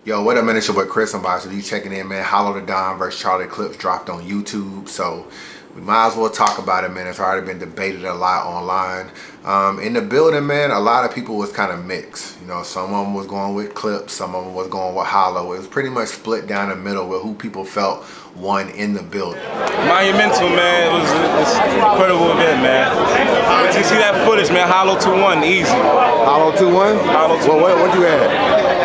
Yo, what up, man? It's your boy Chris. I'm about to be checking in, man. Hollow Da Don versus Charlie Clips dropped on YouTube, so we might as well talk about it, man. It's already been debated a lot online. In the building, man, a lot of people was kind of mixed. You know, some of them was going with Clips, some of them was going with Hollow. It was pretty much split down the middle with who people felt won in the building. Monumental, man. It was an incredible event, man. To see that footage, man. Hollow 2-1, easy. Hollow 2-1? Hollow 2-1. Well, what you had?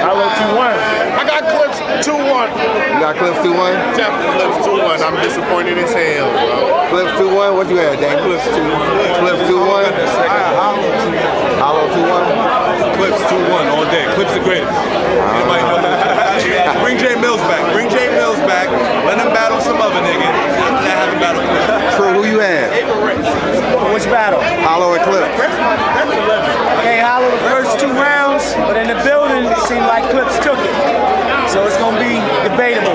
Hollow 2-1. I got Clips 2-1. You got Clips 2-1? Definitely Clips 2-1. I'm disappointed as hell, bro. Clips 2-1? What you had, Dave? Clips 2-1. Clips 2-1? Hollow 2-1? Clips 2-1 all day. Clips the greatest. Anybody know that? Bring Jay Mills back. Bring Jay Mills back. Let him battle some other nigga. After that, have him battle Clips. True, who you had? Which battle? Hollow and Clips. Okay, Hollow the first 2 rounds, but in the building, it seemed like Clips took it. So it's going to be debatable.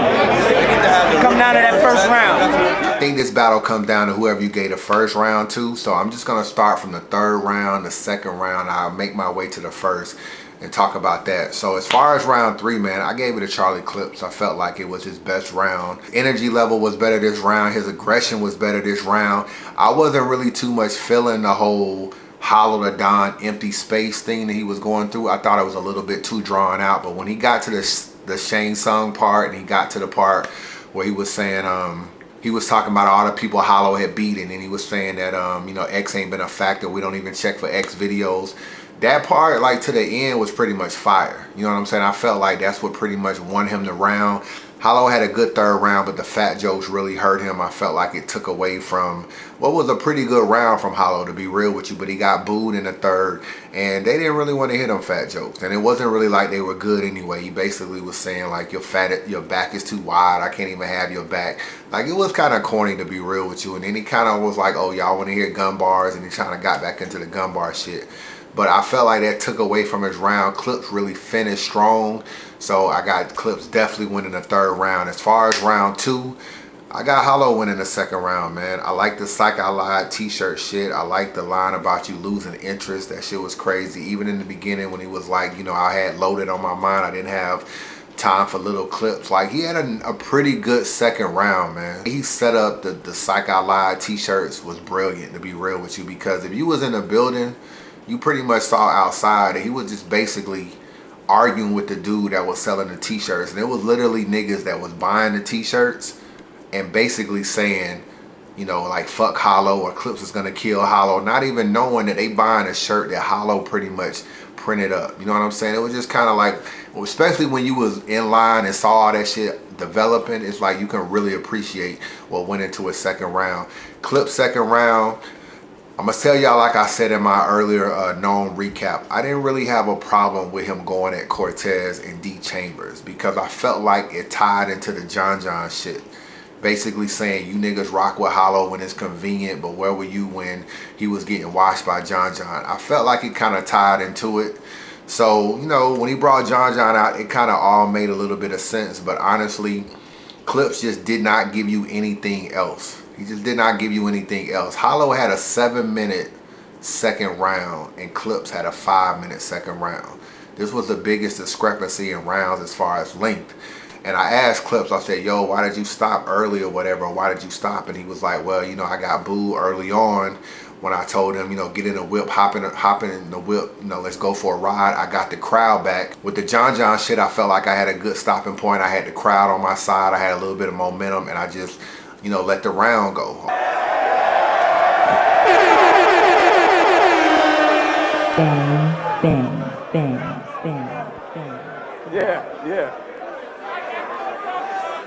Come down to that first round. I think this battle comes down to whoever you gave the first round to. So I'm just going to start from the third round, the second round. I'll make my way to the first and talk about that. So as far as round 3, man, I gave it to Charlie Clips. I felt like it was his best round. Energy level was better this round. His aggression was better this round. I wasn't really too much feeling the whole Hollow Da Don empty space thing that he was going through. I thought it was a little bit too drawn out. But when he got to the Shane Sung part, and he got to the part where he was saying, he was talking about all the people Hollow had beaten, and he was saying that, you know, X ain't been a factor. We don't even check for X videos. That part, like, to the end was pretty much fire. You know what I'm saying? I felt like that's what pretty much won him the round. Hollow had a good third round, but the fat jokes really hurt him. I felt like it took away from what was a pretty good round from Hollow, to be real with you, but he got booed in the third, and they didn't really want to hit him fat jokes, and it wasn't really like they were good anyway. He basically was saying like, your back is too wide, I can't even have your back. Like, it was kind of corny, to be real with you. And then he kind of was like, oh, y'all want to hear gun bars, and he kind of got back into the gun bar shit. But I felt like that took away from his round. Clips really finished strong. So I got Clips definitely winning the third round. As far as round 2, I got Hollow winning the second round, man. I like the Psych I Lied t-shirt shit. I like the line about you losing interest. That shit was crazy. Even in the beginning when he was like, you know, I had loaded on my mind. I didn't have time for little clips. Like, he had a pretty good second round, man. He set up the Psych I Lied t-shirts was brilliant, to be real with you, because if you was in the building, you pretty much saw outside that he was just basically arguing with the dude that was selling the t-shirts. And it was literally niggas that was buying the t-shirts and basically saying, you know, like, fuck Hollow, or Clips is gonna kill Hollow, not even knowing that they buying a shirt that Hollow pretty much printed up. You know what I'm saying? It was just kind of like, especially when you was in line and saw all that shit developing, it's like you can really appreciate what went into a second round. Clips second round, I'm gonna tell y'all, like I said in my earlier known recap, I didn't really have a problem with him going at Cortez and D Chambers, because I felt like it tied into the John John shit. Basically saying, you niggas rock with Hollow when it's convenient, but where were you when he was getting washed by John John? I felt like it kind of tied into it. So, you know, when he brought John John out, it kind of all made a little bit of sense. But honestly, Clips just did not give you anything else. He just did not give you anything else. Hollow had a 7-minute second round, and Clips had a 5-minute second round. This was the biggest discrepancy in rounds as far as length. And I asked Clips, I said, yo, why did you stop early or whatever? Why did you stop? And he was like, well, you know, I got booed early on when I told him, you know, get in the whip, hop in the whip, you know, let's go for a ride. I got the crowd back. With the John John shit, I felt like I had a good stopping point. I had the crowd on my side. I had a little bit of momentum, and I just, you know, let the round go. Bang, bang, bang, bang, bang. Yeah.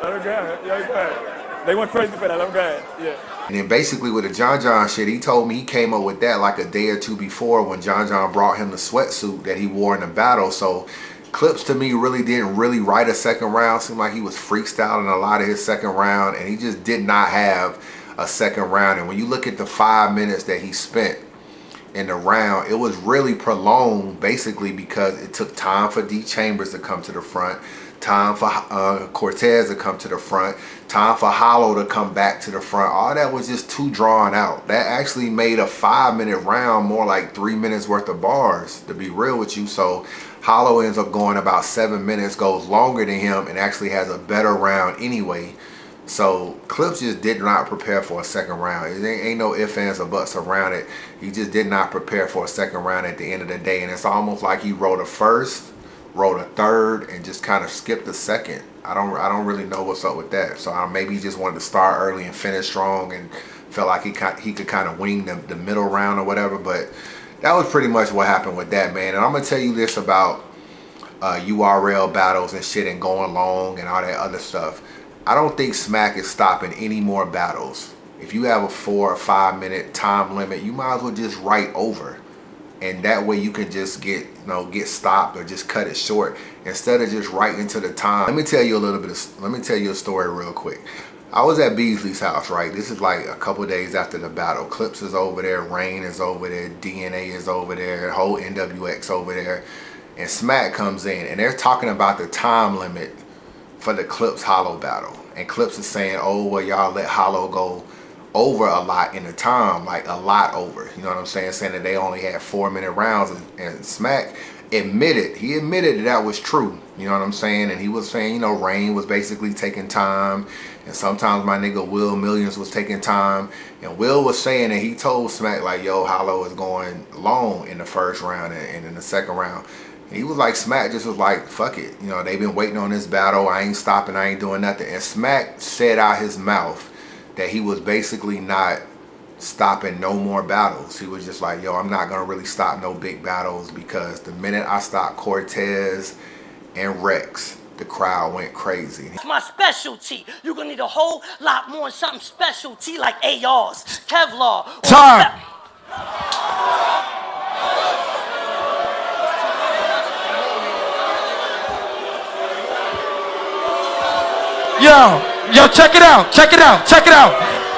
Let him go. Yeah, go ahead. They went crazy for that. Let him go. Yeah. And then basically with the John John shit, he told me he came up with that like a day or two before when John John brought him the sweatsuit that he wore in the battle. So Clips, to me, really didn't really write a second round. Seemed like he was freestyling a lot of his second round, and he just did not have a second round. And when you look at the 5 minutes that he spent in the round, it was really prolonged, basically because it took time for D Chambers to come to the front, time for Cortez to come to the front, time for Hollow to come back to the front. All that was just too drawn out. That actually made a 5-minute round more like 3 minutes worth of bars, to be real with you. So Hollow ends up going about 7 minutes, goes longer than him, and actually has a better round anyway. So Clips just did not prepare for a second round. It ain't no ifs, ands, or buts around it. He just did not prepare for a second round at the end of the day. And it's almost like he wrote a first, wrote a third, and just kind of skipped the second. I don't really know what's up with that. So maybe he just wanted to start early and finish strong and felt like he could kind of wing the middle round or whatever. But that was pretty much what happened with that, man. And I'm going to tell you this about URL battles and shit and going long and all that other stuff. I don't think Smack is stopping any more battles. If you have a 4 or 5 minute time limit, you might as well just write over. And that way you can just get stopped or just cut it short instead of just right into the time. Let me tell you a story real quick. I was at Beasley's house, right? This is like a couple days after the battle. Clips is over there, Rain is over there, DNA is over there, whole NWX over there. And Smack comes in and they're talking about the time limit for the Clips Hollow battle. And Clips is saying, oh, well, y'all let Hollow go over a lot in the time, like a lot over. You know what I'm saying? Saying that they only had 4-minute rounds. And Smack admitted that was true. You know what I'm saying? And he was saying, you know, Rain was basically taking time. And sometimes my nigga Will Millions was taking time. And Will was saying that he told Smack, like, yo, Hollow is going long in the first round and in the second round. He was like, Smack just was like, fuck it. You know, they've been waiting on this battle. I ain't stopping. I ain't doing nothing. And Smack said out his mouth that he was basically not stopping no more battles. He was just like, yo, I'm not going to really stop no big battles because the minute I stopped Cortez and Rex, the crowd went crazy. It's my specialty. You're going to need a whole lot more something specialty like ARs, Kevlar. Time. Yo, check it out.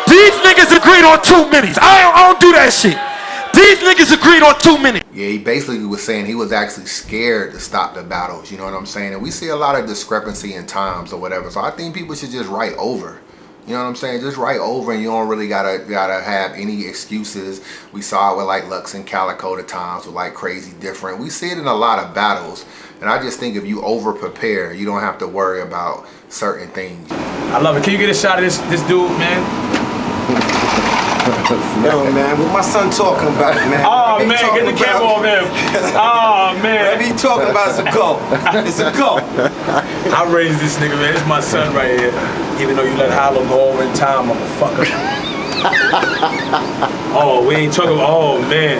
These niggas agreed on 2 minutes. I don't do that shit. These niggas agreed on 2 minutes. Yeah, he basically was saying he was actually scared to stop the battles. You know what I'm saying? And we see a lot of discrepancy in times or whatever. So I think people should just write over. You know what I'm saying? Just write over and you don't really gotta have any excuses. We saw it with like Lux and Calico the times with like crazy different. We see it in a lot of battles. And I just think if you over prepare, you don't have to worry about certain things. I love it. Can you get a shot of this dude, man? Yo, man, what my son talking about, man? Oh, man, get the camera off him. Oh, man. What he talking about? It's a go. It's a go. I raised this nigga, man. This is my son right here. Even though you let Hollow go over in time, motherfucker. Oh, we ain't talking about, oh, man.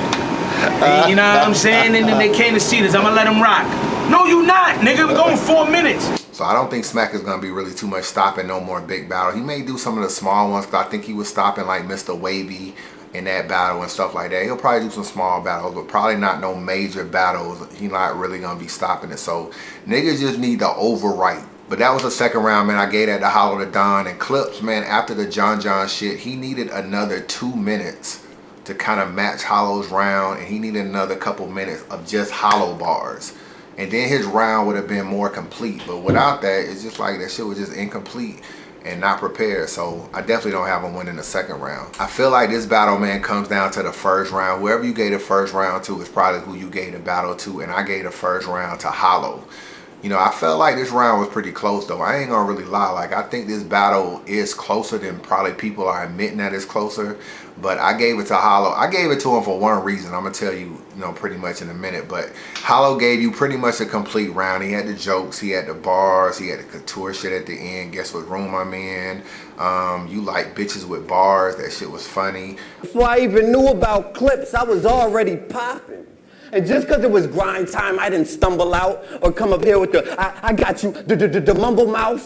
You know what I'm saying? And then they came to see this. I'm gonna let him rock. No, you not, nigga. We're going 4 minutes. So I don't think Smack is going to be really too much stopping no more big battle. He may do some of the small ones, because I think he was stopping like Mr. Wavy in that battle and stuff like that. He'll probably do some small battles, but probably not no major battles. He's not really going to be stopping it. So niggas just need to overwrite. But that was the second round, man. I gave that to Hollow the Don. And Clips, man, after the John shit, he needed another 2 minutes to kind of match Hollow's round. And he needed another couple minutes of just Hollow bars. And then his round would have been more complete. But without that, it's just like that shit was just incomplete and not prepared. So I definitely don't have him winning the second round. I feel like this battle, man, comes down to the first round. Whoever you gave the first round to is probably who you gave the battle to. And I gave the first round to Hollow. You know, I felt like this round was pretty close, though. I ain't gonna really lie. Like, I think this battle is closer than probably people are admitting that it's closer. But I gave it to Hollow. I gave it to him for one reason. I'm gonna tell you, pretty much in a minute. But Hollow gave you pretty much a complete round. He had the jokes, he had the bars, he had the couture shit at the end. Guess what room I'm in? You like bitches with bars. That shit was funny. Before I even knew about Clips, I was already popping. And just because it was grind time, I didn't stumble out or come up here with the, I got you, the mumble mouth.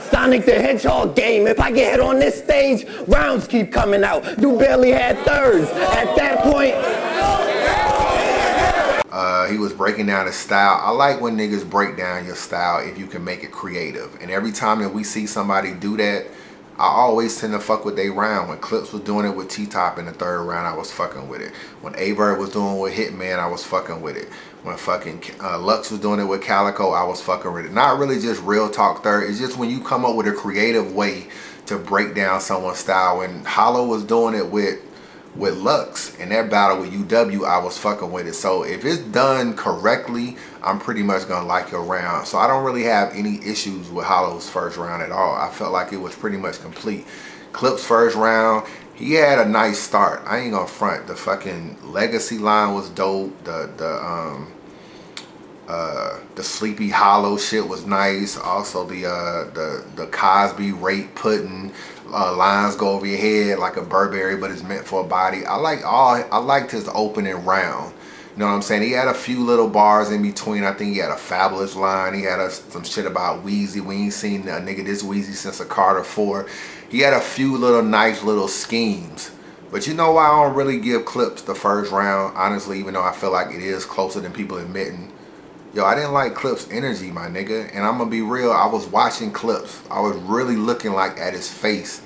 Sonic the Hedgehog game. If I get hit on this stage, rounds keep coming out. You barely had thirds. At that point, he was breaking down his style. I like when niggas break down your style if you can make it creative. And every time that we see somebody do that, I always tend to fuck with they round. When Clips was doing it with T-Top in the third round, I was fucking with it. When Averb was doing it with Hitman, I was fucking with it. When fucking Lux was doing it with Calico, I was fucking with it. Not really just real talk third. It's just when you come up with a creative way to break down someone's style. When Hollow was doing it with Lux in that battle with UW, I was fucking with it. So if it's done correctly, I'm pretty much gonna like your round. So I don't really have any issues with Hollow's first round at all. I felt like it was pretty much complete. Clips first round, he had a nice start. I ain't gonna front. The fucking Legacy line was dope. The Sleepy Hollow shit was nice. Also the Cosby rape pudding, lines go over your head like a Burberry, but it's meant for a body. I liked his opening round. You know what I'm saying? He had a few little bars in between. I think he had a Fabulous line. He had some shit about Weezy. We ain't seen a nigga this Weezy since a Carter 4. He had a few little nice little schemes. But you know why I don't really give Clips the first round, honestly, even though I feel like it is closer than people admitting. Yo, I didn't like Clips' energy, my nigga. And I'm gonna be real, I was watching Clips. I was really looking like at his face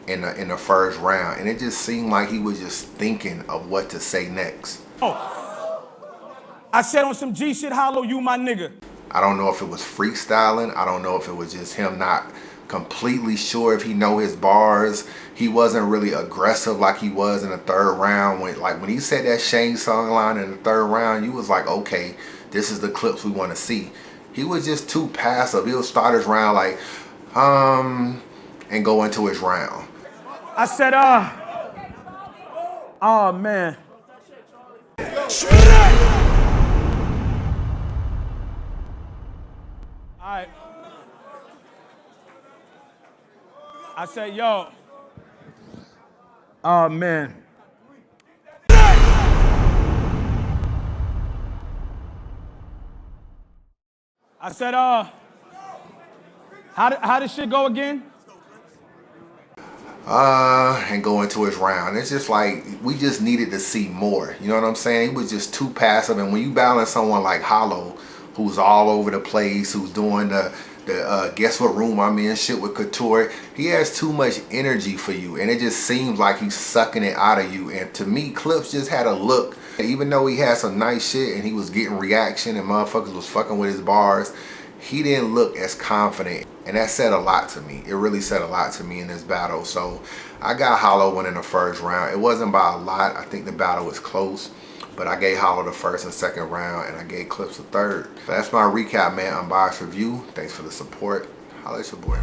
in the first round. And it just seemed like he was just thinking of what to say next. I said on some G shit, Hollow, you my nigga. I don't know if it was freestyling. I don't know if it was just him not completely sure if he know his bars. He wasn't really aggressive like he was in the third round. When he said that Shane song line in the third round, you was like, okay, this is the Clips we want to see. He was just too passive. He'll start his round like, and go into his round. I said, oh man. All right. I said, yo. Oh man. I said, how did shit go again? And go into his round. It's just like, we just needed to see more. You know what I'm saying? He was just too passive. And when you balance someone like Hollow, who's all over the place, who's doing the guess what room I'm in shit with Couture, he has too much energy for you. And it just seems like he's sucking it out of you. And to me, Clips just had a look. Even though he had some nice shit and he was getting reaction and motherfuckers was fucking with his bars, he didn't look as confident. And that said a lot to me. It really said a lot to me in this battle. So I got Hollow winning the first round. It wasn't by a lot. I think the battle was close. But I gave Hollow the first and second round, and I gave Clips the third. So that's my recap, man. Unbiased review. Thanks for the support. Holla at your boy.